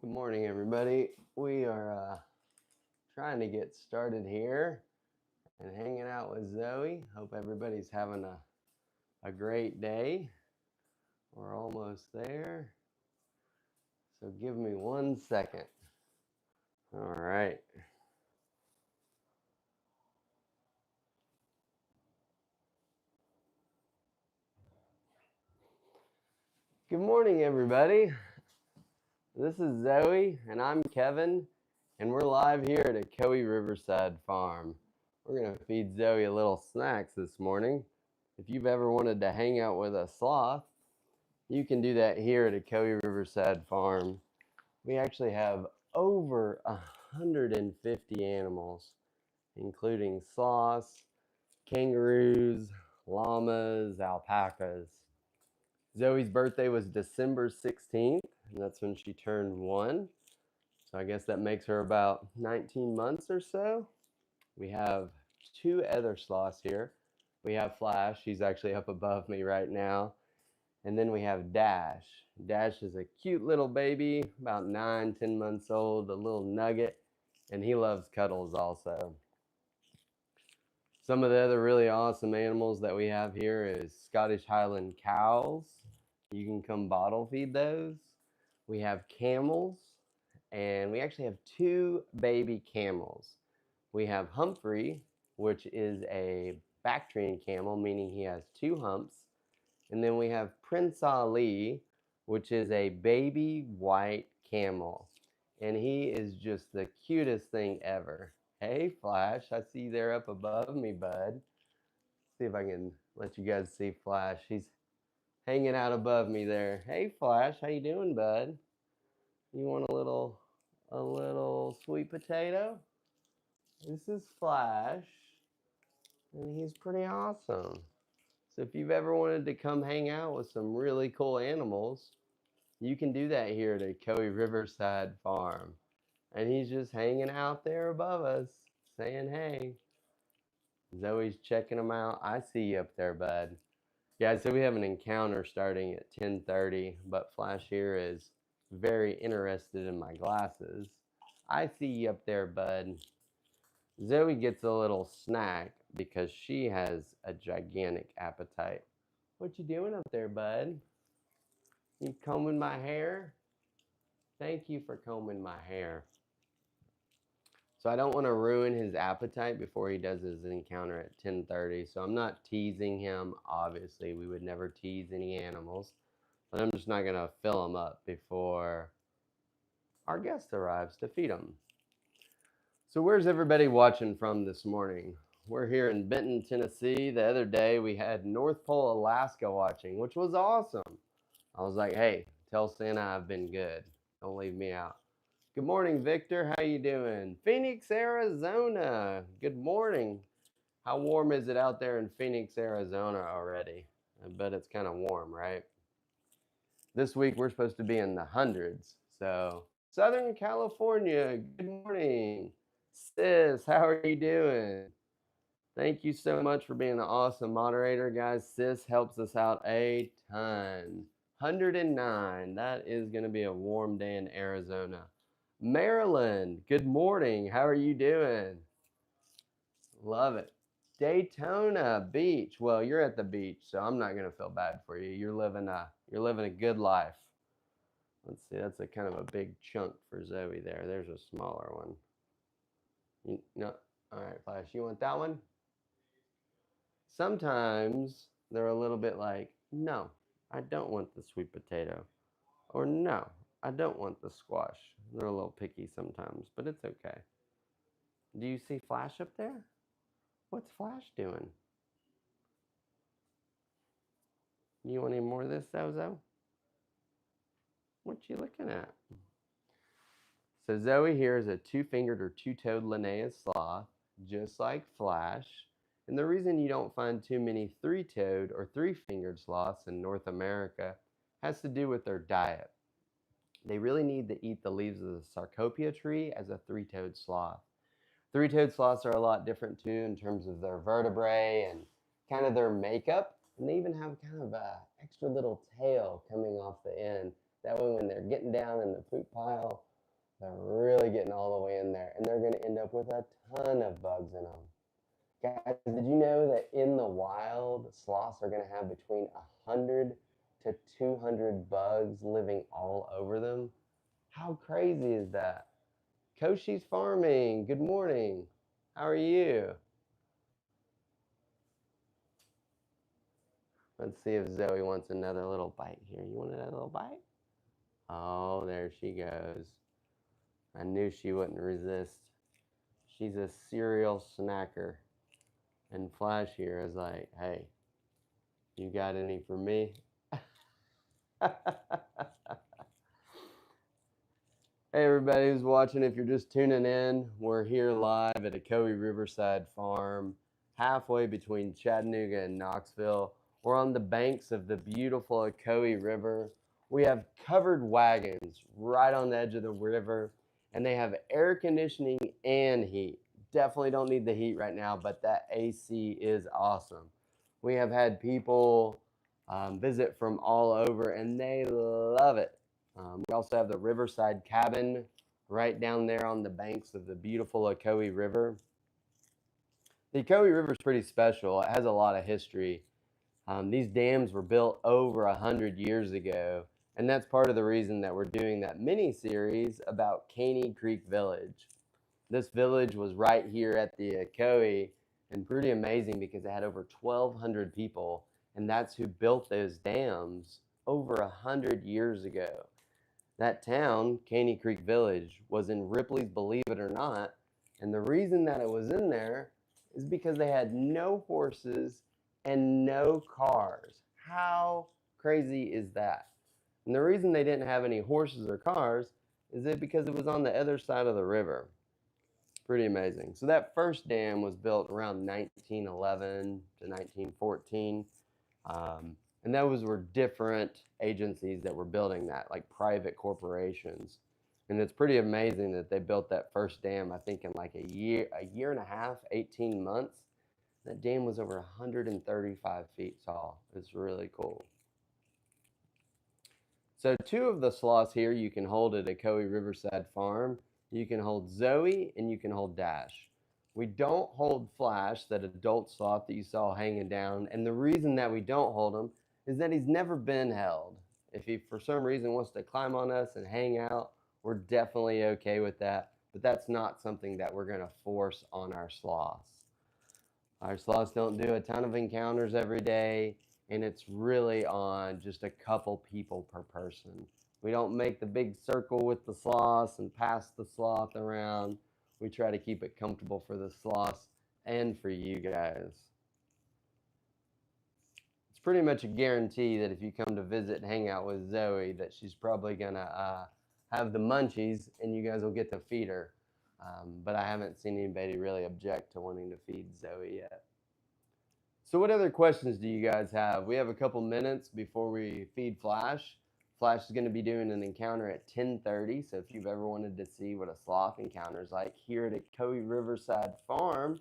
Good morning, everybody. We are trying to get started here and hanging out with Zoe. Hope everybody's having a great day. We're almost there. So give me 1 second. All right. Good morning, everybody. This is Zoe, and I'm Kevin, and we're live here at Ocoee Riverside Farm. We're going to feed Zoe a little snacks this morning. If you've ever wanted to hang out with a sloth, you can do that here at Ocoee Riverside Farm. We actually have over 150 animals, including sloths, kangaroos, llamas, alpacas. Zoe's birthday was December 16th, and that's when she turned 1. So I guess that makes her about 19 months or so. We have 2 other sloths here. We have Flash, he's actually up above me right now. And then we have Dash. Dash is a cute little baby, about 9, 10 months old, a little nugget, and he loves cuddles also. Some of the other really awesome animals that we have here is Scottish Highland cows. You can come bottle feed those. We have camels, and we actually have 2 baby camels. We have Humphrey, which is a Bactrian camel, meaning he has 2 humps. And then we have Prince Ali, which is a baby white camel. And he is just the cutest thing ever. Hey, Flash, I see you there up above me, bud. See if I can let you guys see Flash. He's hanging out above me there. Hey, Flash, how you doing, bud? You want a little sweet potato? This is Flash, and he's pretty awesome. So if you've ever wanted to come hang out with some really cool animals, you can do that here at Ocoee Riverside Farm. And he's just hanging out there above us, saying, hey. Zoe's checking him out. I see you up there, bud. Yeah, so we have an encounter starting at 10:30, but Flash here is very interested in my glasses. I see you up there, bud. Zoe gets a little snack because she has a gigantic appetite. What you doing up there, bud? You combing my hair? Thank you for combing my hair. So I don't want to ruin his appetite before he does his encounter at 10:30. So I'm not teasing him. Obviously, we would never tease any animals. But I'm just not going to fill him up before our guest arrives to feed him. So where's everybody watching from this morning? We're here in Benton, Tennessee. The other day we had North Pole, Alaska watching, which was awesome. I was like, hey, tell Santa I've been good. Don't leave me out. Good morning, Victor. How you doing? Phoenix, Arizona. Good morning. How warm is it out there in Phoenix, Arizona already? I bet it's kind of warm, right? This week we're supposed to be in the hundreds. So, Southern California, good morning. Sis, how are you doing? Thank you so much for being an awesome moderator, guys. Sis helps us out a ton. 109. That is going to be a warm day in Arizona. Maryland, good morning. How are you doing? Love it. Daytona Beach. Well, you're at the beach, so I'm not gonna feel bad for you. You're living a good life. Let's see, that's a kind of a big chunk for Zoe there. There's a smaller one. No, all right, Flash. You want that one? Sometimes they're a little bit like, no, I don't want the sweet potato, or no, I don't want the squash. They're a little picky sometimes, but it's okay. Do you see Flash up there? What's Flash doing? You want any more of this, Zozo? What you looking at? So Zoe here is a 2-fingered or 2-toed Linnaeus sloth, just like Flash. And the reason you don't find too many 3-toed or 3-fingered sloths in North America has to do with their diet. They really need to eat the leaves of the Sarcopia tree as a 3-toed sloth. 3-toed sloths are a lot different too in terms of their vertebrae and kind of their makeup. And they even have kind of a extra little tail coming off the end. That way when they're getting down in the poop pile They're really getting all the way in there, and they're going to end up with a ton of bugs in them. Guys, did you know that in the wild, sloths are going to have between 100 to 200 bugs living all over them? How crazy is that? Koshi's Farming, good morning. How are you? Let's see if Zoe wants another little bite here. You want another little bite? Oh, there she goes. I knew she wouldn't resist. She's a serial snacker. And Flash here is like, hey, you got any for me? Hey everybody who's watching, if you're just tuning in, we're here live at Ocoee Riverside Farm, halfway between Chattanooga and Knoxville. We're on the banks of the beautiful Ocoee River. We have covered wagons right on the edge of the river, and they have air conditioning and heat. Definitely don't need the heat right now, but that AC is awesome. We have had people visit from all over, and they love it. We also have the Riverside Cabin right down there on the banks of the beautiful Ocoee River. The Ocoee River is pretty special. It has a lot of history. These dams were built over 100 years ago, and that's part of the reason that we're doing that mini series about Caney Creek Village. This village was right here at the Ocoee, and pretty amazing because it had over 1,200 people, and that's who built those dams over 100 years ago. That town, Caney Creek Village, was in Ripley's Believe It or Not, and the reason that it was in there is because they had no horses and no cars. How crazy is that? And the reason they didn't have any horses or cars is that because it was on the other side of the river. Pretty amazing. So that first dam was built around 1911 to 1914. And those were different agencies that were building that, like private corporations. And it's pretty amazing that they built that first dam, I think in like a year and a half, 18 months. That dam was over 135 feet tall. It's really cool. So two of the sloths here you can hold at Ocoee Riverside Farm. You can hold Zoe and you can hold Dash. We don't hold Flash, that adult sloth that you saw hanging down. And the reason that we don't hold him is that he's never been held. If he, for some reason, wants to climb on us and hang out, we're definitely okay with that. But that's not something that we're going to force on our sloths. Our sloths don't do a ton of encounters every day, and it's really on just a couple people per person. We don't make the big circle with the sloths and pass the sloth around. We try to keep it comfortable for the sloths and for you guys. It's pretty much a guarantee that if you come to visit and hang out with Zoe, that she's probably gonna have the munchies, and you guys will get to feed her. But I haven't seen anybody really object to wanting to feed Zoe yet. So what other questions do you guys have? We have a couple minutes before we feed Flash. Flash is going to be doing an encounter at 10:30. So if you've ever wanted to see what a sloth encounter is like here at Ocoee Riverside Farm,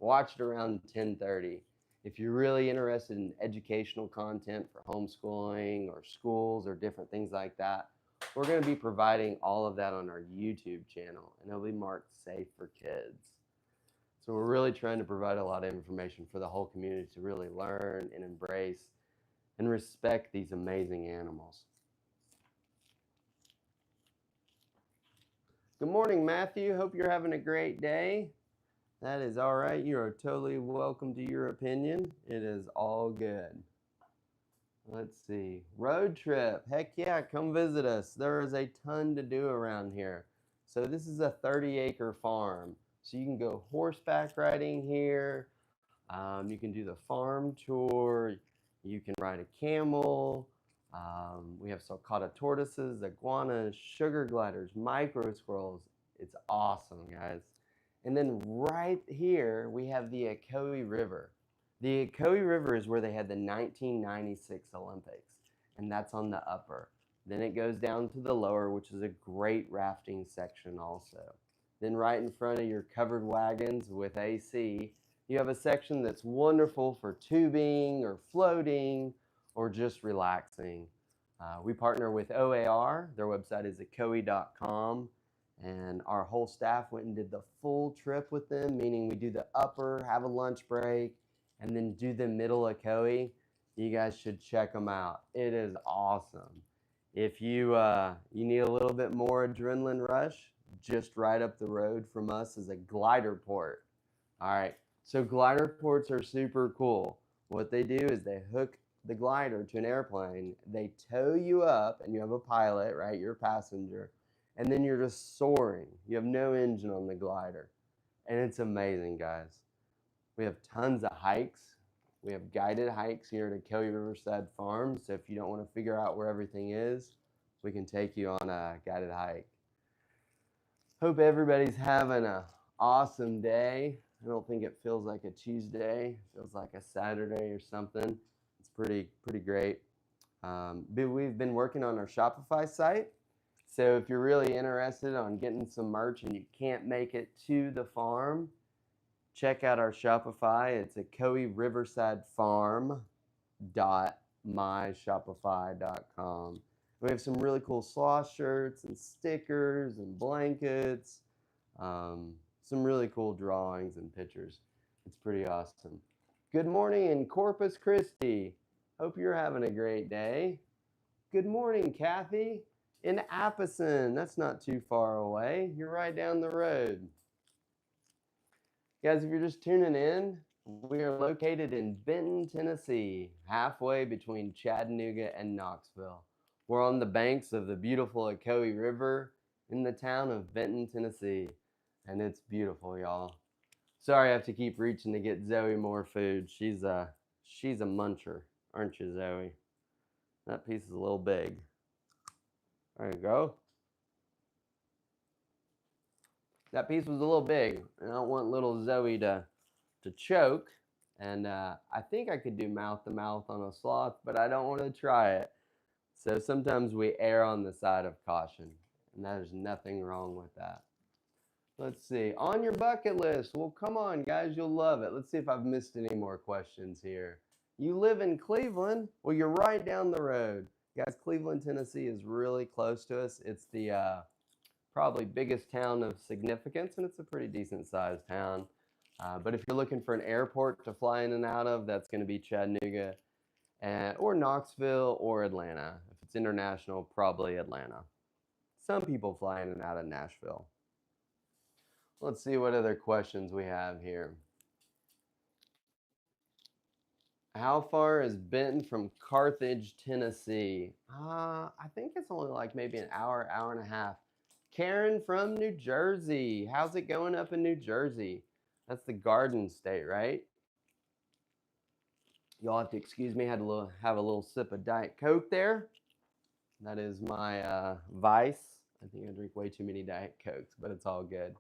watch it around 10:30. If you're really interested in educational content for homeschooling or schools or different things like that, we're going to be providing all of that on our YouTube channel, and it'll be marked safe for kids. So we're really trying to provide a lot of information for the whole community to really learn and embrace and respect these amazing animals. Good morning, Matthew. Hope you're having a great day. That is all right. You are totally welcome to your opinion. It is all good. Let's see. Road trip. Heck yeah, come visit us. There is a ton to do around here. So this is a 30-acre farm. So you can go horseback riding here. You can do the farm tour. You can ride a camel. We have sulcata tortoises, iguanas, sugar gliders, micro squirrels. It's awesome, guys. And then right here, we have the Ocoee River. The Ocoee River is where they had the 1996 Olympics, and that's on the upper. Then it goes down to the lower, which is a great rafting section also. Then right in front of your covered wagons with AC, you have a section that's wonderful for tubing or floating or just relaxing. We partner with OAR. Their website is ocoee.com. And our whole staff went and did the full trip with them, meaning we do the upper, have a lunch break, and then do the middle Ocoee. You guys should check them out. It is awesome. If you need a little bit more adrenaline rush, just right up the road from us is a glider port. All right, so glider ports are super cool. What they do is they hook the glider to an airplane, they tow you up, and you have a pilot, right? You're a passenger, and then you're just soaring. You have no engine on the glider, and it's amazing, guys. We have tons of hikes. We have guided hikes here at Ocoee Riverside Farm, so if you don't want to figure out where everything is, we can take you on a guided hike. Hope everybody's having an awesome day. I don't think it feels like a Tuesday. It feels like a Saturday or something. It's pretty great. But we've been working on our Shopify site. So if you're really interested on getting some merch and you can't make it to the farm, check out our Shopify. It's Ocoee Riverside Farm .myshopify.com. We have some really cool Sloth shirts and stickers and blankets, some really cool drawings and pictures. It's pretty awesome. Good morning in Corpus Christi. Hope you're having a great day. Good morning, Kathy, in Appleton. That's not too far away. You're right down the road. Guys, if you're just tuning in, we are located in Benton, Tennessee, halfway between Chattanooga and Knoxville. We're on the banks of the beautiful Ocoee River in the town of Benton, Tennessee, and it's beautiful, y'all. Sorry I have to keep reaching to get Zoe more food. She's a muncher, aren't you, Zoe? That piece is a little big. There you go. That piece was a little big, and I don't want little Zoe to choke. And I think I could do mouth to mouth on a sloth, but I don't want to try it. So sometimes we err on the side of caution, and there's nothing wrong with that. Let's see, on your bucket list. Well, come on, guys, you'll love it. Let's see if I've missed any more questions here. You live in Cleveland? Well, you're right down the road. Guys, Cleveland, Tennessee is really close to us. It's the probably biggest town of significance, and it's a pretty decent sized town. But if you're looking for an airport to fly in and out of, that's going to be Chattanooga or Knoxville or Atlanta. If it's international, probably Atlanta. Some people fly in and out of Nashville. Let's see what other questions we have here. How far is Benton from Carthage, Tennessee? I think it's only like maybe an hour, hour and a half. Karen from New Jersey. How's it going up in New Jersey? That's the Garden State, right? Y'all have to excuse me. I had to have a little sip of Diet Coke there. That is my vice. I think I drink way too many Diet Cokes, but it's all good.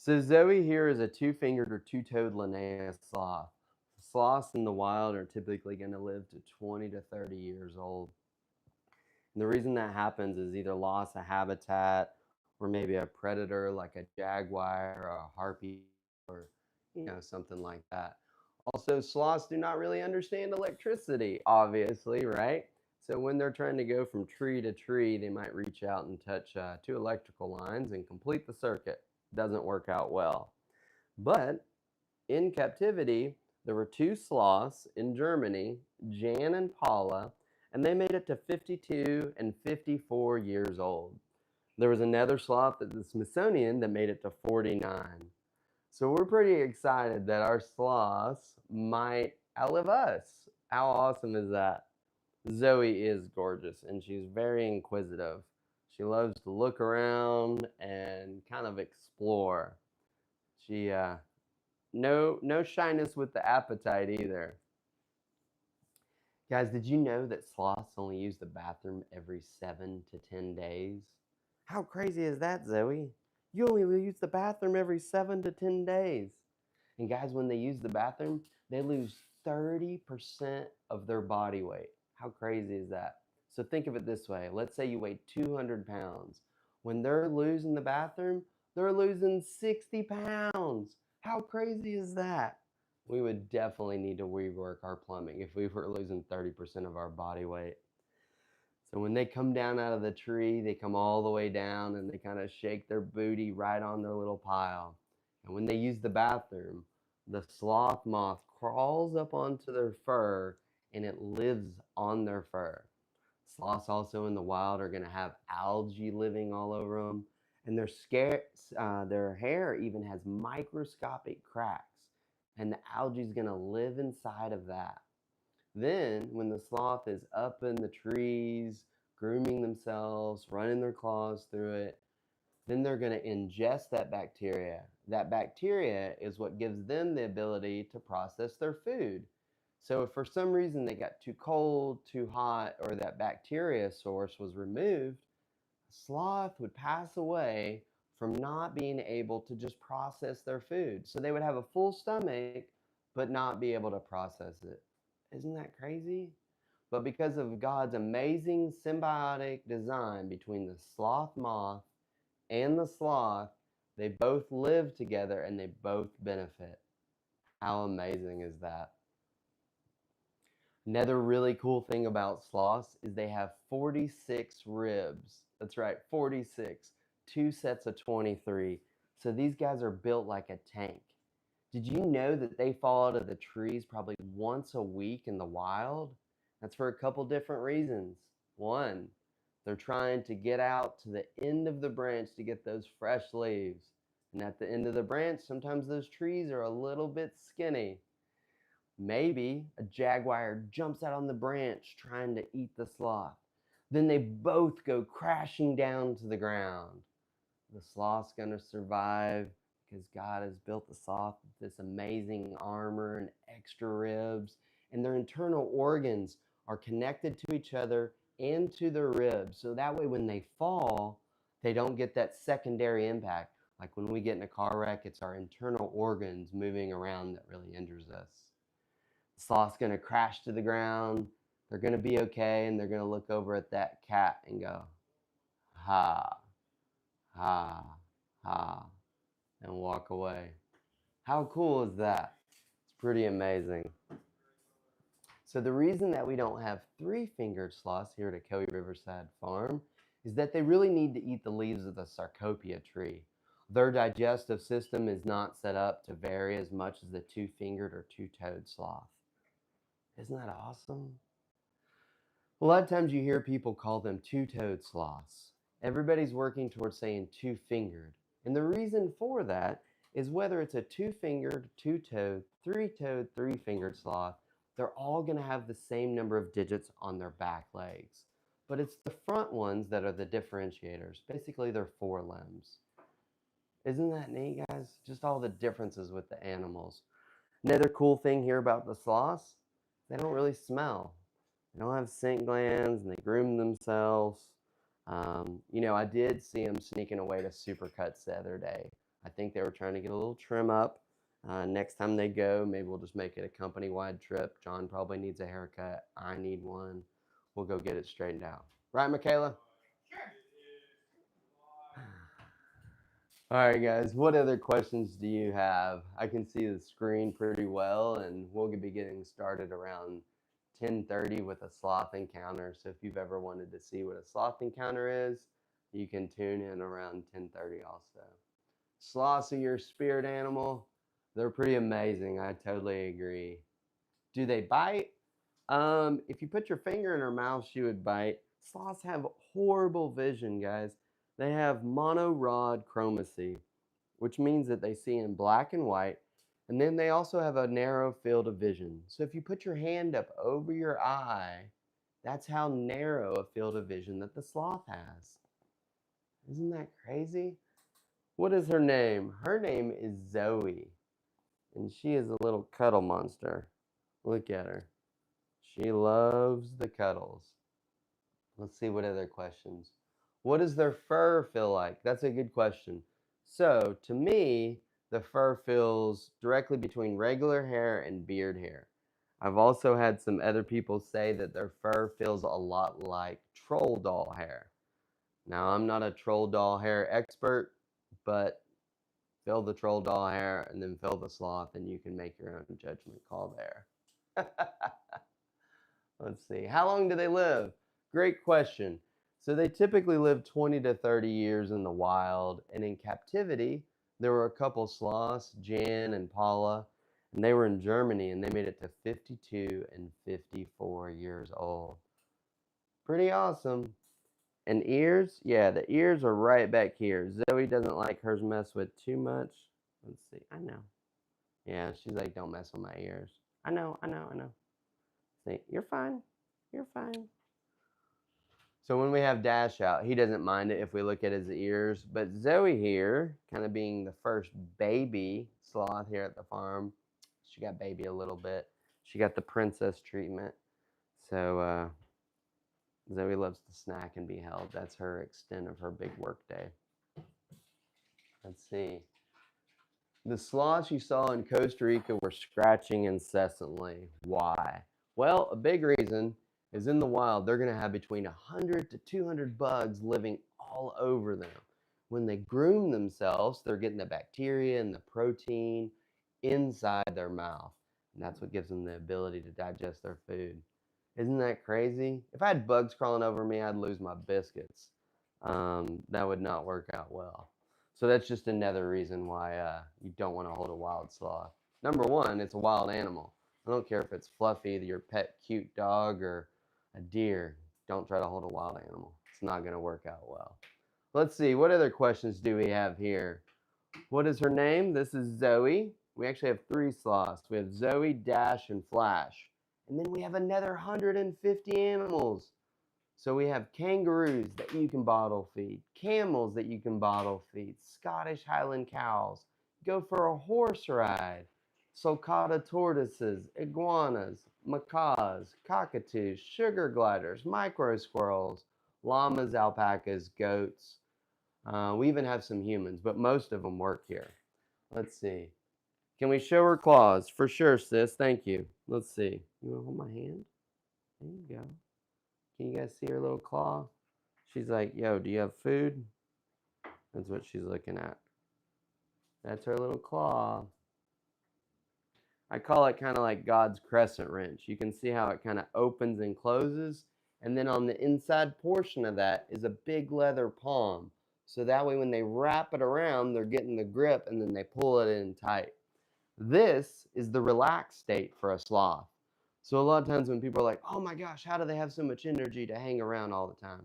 So Zoe here is a two-fingered or two-toed Linnaeus sloth. Sloths in the wild are typically going to live to 20 to 30 years old. And the reason that happens is either loss of habitat or maybe a predator like a jaguar or a harpy or something like that. Also, sloths do not really understand electricity, obviously, right? So when they're trying to go from tree to tree, they might reach out and touch two electrical lines and complete the circuit. Doesn't work out well. But in captivity, there were two sloths in Germany, Jan and Paula, and they made it to 52 and 54 years old. There was another sloth at the Smithsonian that made it to 49. So we're pretty excited that our sloths might outlive us. How awesome is that? Zoe is gorgeous, and she's very inquisitive. She loves to look around and kind of explore. She no shyness with the appetite either. Guys, did you know that sloths only use the bathroom every 7 to 10 days? How crazy is that, Zoe? You only use the bathroom every 7 to 10 days. And guys, when they use the bathroom, they lose 30% of their body weight. How crazy is that? So think of it this way. Let's say you weigh 200 pounds. When they're losing the bathroom, they're losing 60 pounds. How crazy is that? We would definitely need to rework our plumbing if we were losing 30% of our body weight. So when they come down out of the tree, they come all the way down and they kind of shake their booty right on their little pile. And when they use the bathroom, the sloth moth crawls up onto their fur and it lives on their fur. Sloths also in the wild are going to have algae living all over them, and their hair even has microscopic cracks, and the algae is going to live inside of that. Then, when the sloth is up in the trees, grooming themselves, running their claws through it, then they're going to ingest that bacteria. That bacteria is what gives them the ability to process their food. So if for some reason they got too cold, too hot, or that bacteria source was removed, a sloth would pass away from not being able to just process their food. So they would have a full stomach, but not be able to process it. Isn't that crazy? But because of God's amazing symbiotic design between the sloth moth and the sloth, they both live together and they both benefit. How amazing is that? Another really cool thing about sloths is they have 46 ribs. That's right, 46. Two sets of 23. So these guys are built like a tank. Did you know that they fall out of the trees probably once a week in the wild? That's for a couple different reasons. One, they're trying to get out to the end of the branch to get those fresh leaves. And at the end of the branch, sometimes those trees are a little bit skinny. Maybe a jaguar jumps out on the branch trying to eat the sloth. Then they both go crashing down to the ground. The sloth's going to survive because God has built the sloth with this amazing armor and extra ribs, and their internal organs are connected to each other and to their ribs. So that way, when they fall, they don't get that secondary impact. Like when we get in a car wreck, it's our internal organs moving around that really injures us. The sloth's going to crash to the ground. They're going to be okay, and they're going to look over at that cat and go, ha, ha, ha, and walk away. How cool is that? It's pretty amazing. So the reason that we don't have three-fingered sloths here at Ocoee Riverside Farm is that they really need to eat the leaves of the sarcopia tree. Their digestive system is not set up to vary as much as the two-fingered or two-toed sloth. Isn't that awesome? A lot of times you hear people call them two-toed sloths. Everybody's working towards saying two-fingered. And the reason for that is whether it's a two-fingered, two-toed, three-fingered sloth, they're all going to have the same number of digits on their back legs. But it's the front ones that are the differentiators. Basically, they're forelimbs. Isn't that neat, guys? Just all the differences with the animals. Another cool thing here about the sloths, they don't really smell. They don't have scent glands and they groom themselves. I did see them sneaking away to Supercuts the other day. I think they were trying to get a little trim up. Next time they go, maybe we'll just make it a company-wide trip. John probably needs a haircut. I need one. We'll go get it straightened out. Right, Michaela? All right, guys, what other questions do you have? I can see the screen pretty well, and we'll be getting started around 10:30 with a sloth encounter. So if you've ever wanted to see what a sloth encounter is, you can tune in around 10:30 also. Sloths are your spirit animal. They're pretty amazing. I totally agree. Do they bite? If you put your finger in her mouth, she would bite. Sloths have horrible vision, guys. They have monorod chromacy, which means that they see in black and white, and then they also have a narrow field of vision. So if you put your hand up over your eye, that's how narrow a field of vision that the sloth has. Isn't that crazy? What is her name? Her name is Zoe, and she is a little cuddle monster. Look at her. She loves the cuddles. Let's see what other questions. What does their fur feel like? That's a good question. So, to me, the fur feels directly between regular hair and beard hair. I've also had some other people say that their fur feels a lot like troll doll hair. Now, I'm not a troll doll hair expert, but feel the troll doll hair and then feel the sloth, and you can make your own judgment call there. Let's see. How long do they live? Great question. So they typically live 20 to 30 years in the wild, and in captivity, there were a couple sloths, Jan and Paula, and they were in Germany, and they made it to 52 and 54 years old. Pretty awesome. And ears? Yeah, the ears are right back here. Zoe doesn't like hers messed with too much. Let's see. I know. Yeah, she's like, don't mess with my ears. I know, I know, I know. See, you're fine. You're fine. So when we have Dash out, he doesn't mind it if we look at his ears. But Zoe here, kind of being the first baby sloth here at the farm, she got baby a little bit. She got the princess treatment. So Zoe loves to snack and be held. That's her extent of her big work day. Let's see. The sloths you saw in Costa Rica were scratching incessantly. Why? Well, a big reason is in the wild, they're going to have between 100 to 200 bugs living all over them. When they groom themselves, they're getting the bacteria and the protein inside their mouth. And that's what gives them the ability to digest their food. Isn't that crazy? If I had bugs crawling over me, I'd lose my biscuits. That would not work out well. So that's just another reason why you don't want to hold a wild sloth. Number one, it's a wild animal. I don't care if it's Fluffy, your pet cute dog, or a deer. Don't try to hold a wild animal. It's not going to work out well. Let's see, what other questions do we have here? What is her name? This is Zoe. We actually have three sloths. We have Zoe, Dash, and Flash. And then we have another 150 animals. So we have kangaroos that you can bottle feed, camels that you can bottle feed, Scottish Highland cows, go for a horse ride, sulcata tortoises, iguanas, macaws, cockatoos, sugar gliders, micro squirrels, llamas, alpacas, goats. We even have some humans, but most of them work here. Let's see. Can we show her claws? For sure, sis. Thank you. Let's see. You want to hold my hand? There you go. Can you guys see her little claw? She's like, yo, do you have food? That's what she's looking at. That's her little claw. I call it kind of like God's crescent wrench. You can see how it kind of opens and closes. And then on the inside portion of that is a big leather palm. So that way when they wrap it around, they're getting the grip and then they pull it in tight. This is the relaxed state for a sloth. So a lot of times when people are like, oh my gosh, how do they have so much energy to hang around all the time?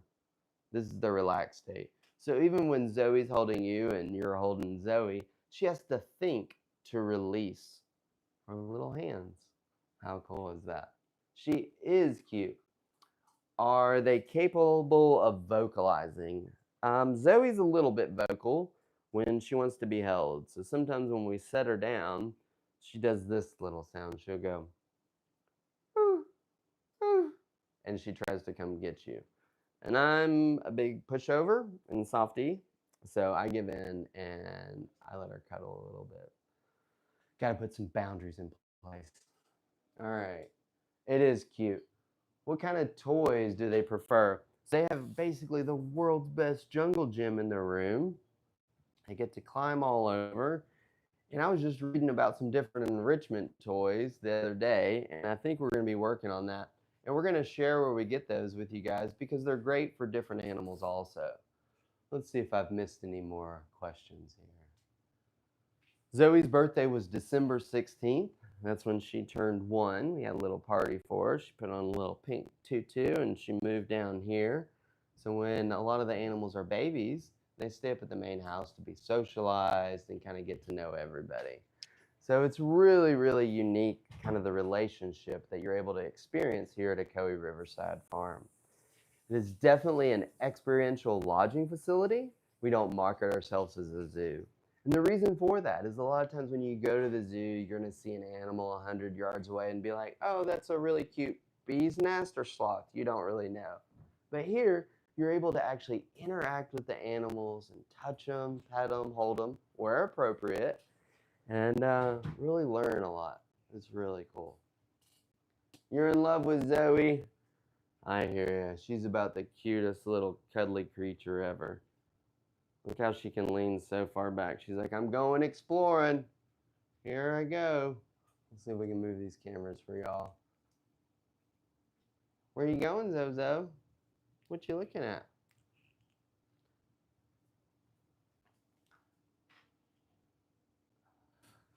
This is the relaxed state. So even when Zoe's holding you and you're holding Zoe, she has to think to release her little hands. How cool is that? She is cute. Are they capable of vocalizing? Zoe's a little bit vocal when she wants to be held. So sometimes when we set her down, she does this little sound. She'll go, "Ooh, ooh," and she tries to come get you. And I'm a big pushover and softy, so I give in and I let her cuddle a little bit. Got to put some boundaries in place. All right. It is cute. What kind of toys do they prefer? So they have basically the world's best jungle gym in their room. They get to climb all over. And I was just reading about some different enrichment toys the other day, and I think we're going to be working on that. And we're going to share where we get those with you guys because they're great for different animals also. Let's see if I've missed any more questions here. Zoe's birthday was December 16th. That's when she turned 1. We had a little party for her. She put on a little pink tutu and she moved down here. So when a lot of the animals are babies, they stay up at the main house to be socialized and kind of get to know everybody. So it's really, really unique, kind of the relationship that you're able to experience here at Ocoee Riverside Farm. It is definitely an experiential lodging facility. We don't market ourselves as a zoo. And the reason for that is a lot of times when you go to the zoo, you're going to see an animal 100 yards away and be like, oh, that's a really cute bee's nest or sloth. You don't really know. But here, you're able to actually interact with the animals and touch them, pet them, hold them where appropriate, and really learn a lot. It's really cool. You're in love with Zoe? I hear ya. She's about the cutest little cuddly creature ever. Look how she can lean so far back. She's like, I'm going exploring. Here I go. Let's see if we can move these cameras for y'all. Where are you going, Zozo? What you looking at?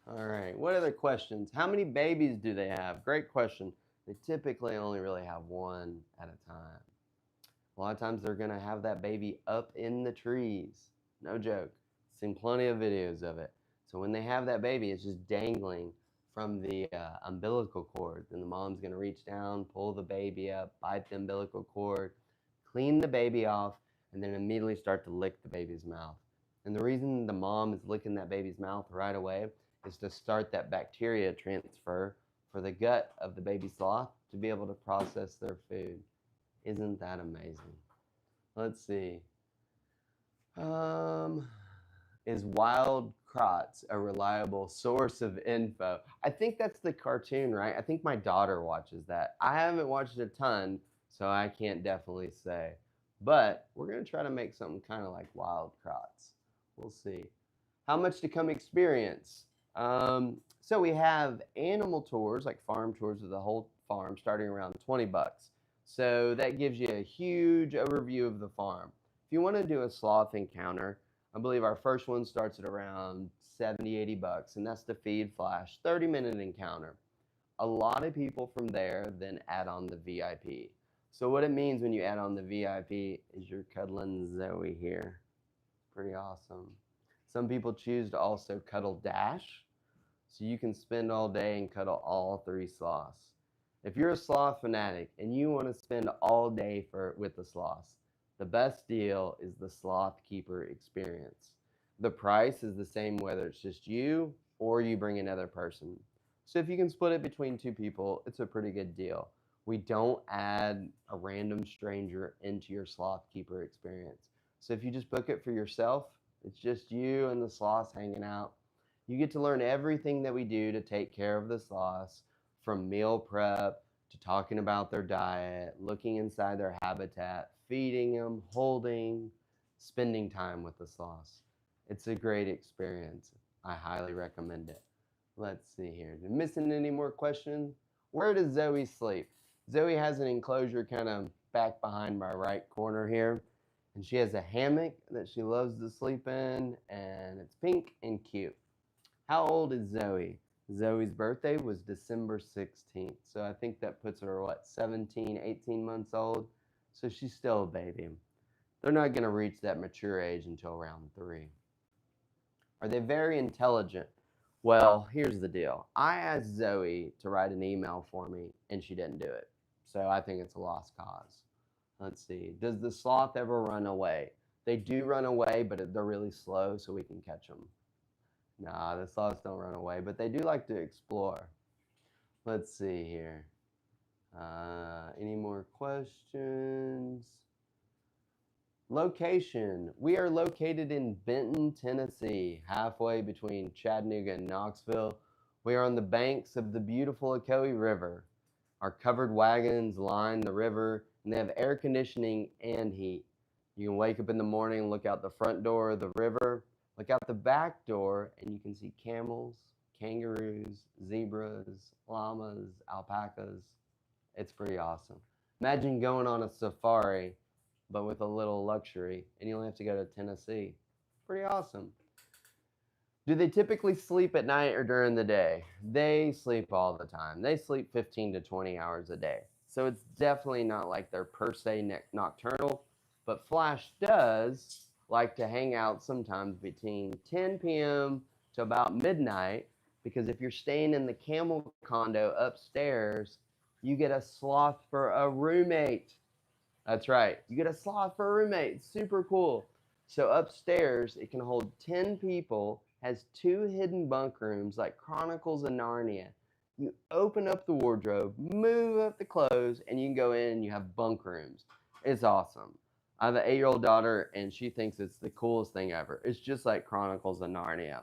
All right, what other questions? How many babies do they have? Great question. They typically only really have one at a time. A lot of times they're gonna have that baby up in the trees. No joke. Seen plenty of videos of it. So when they have that baby, it's just dangling from the umbilical cord. Then the mom's gonna reach down, pull the baby up, bite the umbilical cord, clean the baby off, and then immediately start to lick the baby's mouth. And the reason the mom is licking that baby's mouth right away is to start that bacteria transfer for the gut of the baby sloth to be able to process their food. Isn't that amazing? Let's see. Is wild crots a reliable source of info? I think that's the cartoon, right? I think my daughter watches that. I haven't watched a ton, so I can't definitely say. But we're going to try to make something kind of like wild crots. We'll see. How much to come experience? So we have animal tours, like farm tours of the whole farm, starting around 20 bucks. So that gives you a huge overview of the farm. If you want to do a sloth encounter, I believe our first one starts at around 70, 80 bucks, and that's the feed flash, 30-minute encounter. A lot of people from there then add on the VIP. So what it means when you add on the VIP is you're cuddling Zoe here. Pretty awesome. Some people choose to also cuddle Dash, so you can spend all day and cuddle all 3 sloths. If you're a sloth fanatic and you want to spend all day with the sloths, the best deal is the Sloth Keeper experience. The price is the same whether it's just you or you bring another person. So if you can split it between 2 people, it's a pretty good deal. We don't add a random stranger into your Sloth Keeper experience. So if you just book it for yourself, it's just you and the sloths hanging out. You get to learn everything that we do to take care of the sloths, from meal prep to talking about their diet, looking inside their habitat, feeding them, holding, spending time with the sloths. It's a great experience. I highly recommend it. Let's see here. Missing any more questions? Where does Zoe sleep? Zoe has an enclosure kind of back behind my right corner here. And she has a hammock that she loves to sleep in, and it's pink and cute. How old is Zoe? Zoe's birthday was December 16th. So I think that puts her, 17, 18 months old? So she's still a baby. They're not going to reach that mature age until around 3. Are they very intelligent? Well, here's the deal. I asked Zoe to write an email for me, and she didn't do it. So I think it's a lost cause. Let's see. Does the sloth ever run away? They do run away, but they're really slow, so we can catch them. Nah, the sloths don't run away, but they do like to explore. Let's see here. Any more questions? Location. We are located in Benton, Tennessee, halfway between Chattanooga and Knoxville. We are on the banks of the beautiful Ocoee River. Our covered wagons line the river, and they have air conditioning and heat. You can wake up in the morning, look out the front door of the river, look out the back door, and you can see camels, kangaroos, zebras, llamas, alpacas. It's pretty awesome. Imagine going on a safari, but with a little luxury, and you only have to go to Tennessee. Pretty awesome. Do they typically sleep at night or during the day? They sleep all the time. They sleep 15 to 20 hours a day. So it's definitely not like they're per se nocturnal, but Flash does like to hang out sometimes between 10 p.m. to about midnight, because if you're staying in the camel condo upstairs, you get a sloth for a roommate. That's right. You get a sloth for a roommate. It's super cool. So upstairs, it can hold 10 people, has 2 hidden bunk rooms like Chronicles of Narnia. You open up the wardrobe, move up the clothes, and you can go in and you have bunk rooms. It's awesome. I have an 8-year-old daughter, and she thinks it's the coolest thing ever. It's just like Chronicles of Narnia.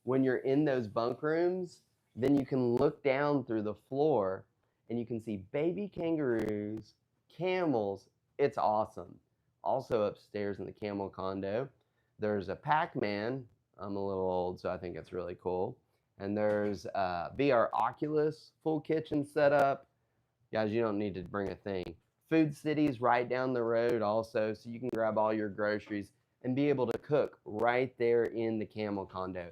When you're in those bunk rooms, then you can look down through the floor, and you can see baby kangaroos, camels. It's awesome. Also upstairs in the camel condo, there's a Pac-Man. I'm a little old, so I think it's really cool. And there's VR Oculus, full kitchen setup. Guys, you don't need to bring a thing. Food City's right down the road also, so you can grab all your groceries and be able to cook right there in the camel condo.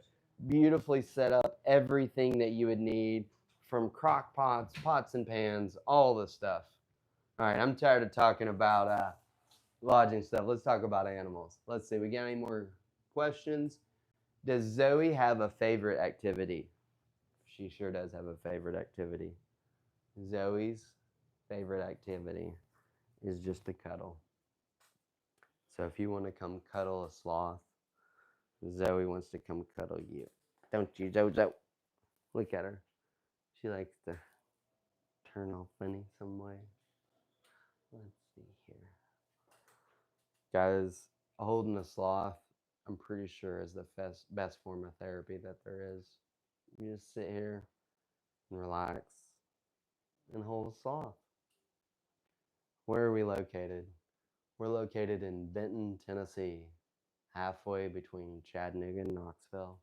Beautifully set up, everything that you would need from crock pots, pots and pans, all the stuff. All right, I'm tired of talking about lodging stuff. Let's talk about animals. Let's see, we got any more questions? Does Zoe have a favorite activity? She sure does have a favorite activity. Zoe's favorite activity is just to cuddle. So if you want to come cuddle a sloth, Zoe wants to come cuddle you. Don't you, Zozo? Look at her. She likes to turn all funny some way. Let's see here. Guys, holding a sloth, I'm pretty sure is the best form of therapy that there is. You just sit here and relax and hold a sloth. Where are we located? We're located in Benton, Tennessee, halfway between Chattanooga and Knoxville.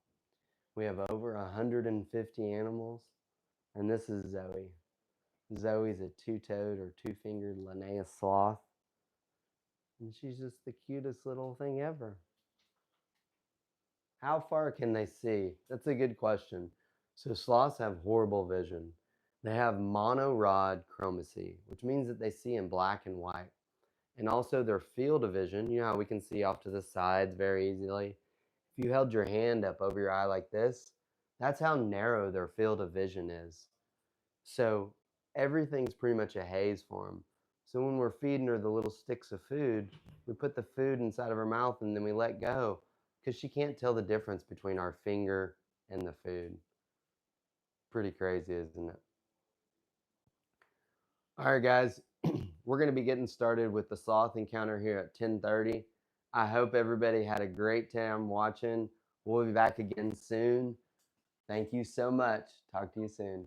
We have over 150 animals, and this is Zoe. Zoe's a two-toed or two-fingered Linnaeus sloth, and she's just the cutest little thing ever. How far can they see? That's a good question. So sloths have horrible vision. They have monorod chromacy, which means that they see in black and white. And also their field of vision, you know how we can see off to the sides very easily? If you held your hand up over your eye like this, that's how narrow their field of vision is. So everything's pretty much a haze for them. So when we're feeding her the little sticks of food, we put the food inside of her mouth and then we let go because she can't tell the difference between our finger and the food. Pretty crazy, isn't it? All right, guys, we're going to be getting started with the sloth encounter here at 10:30. I hope everybody had a great time watching. We'll be back again soon. Thank you so much. Talk to you soon.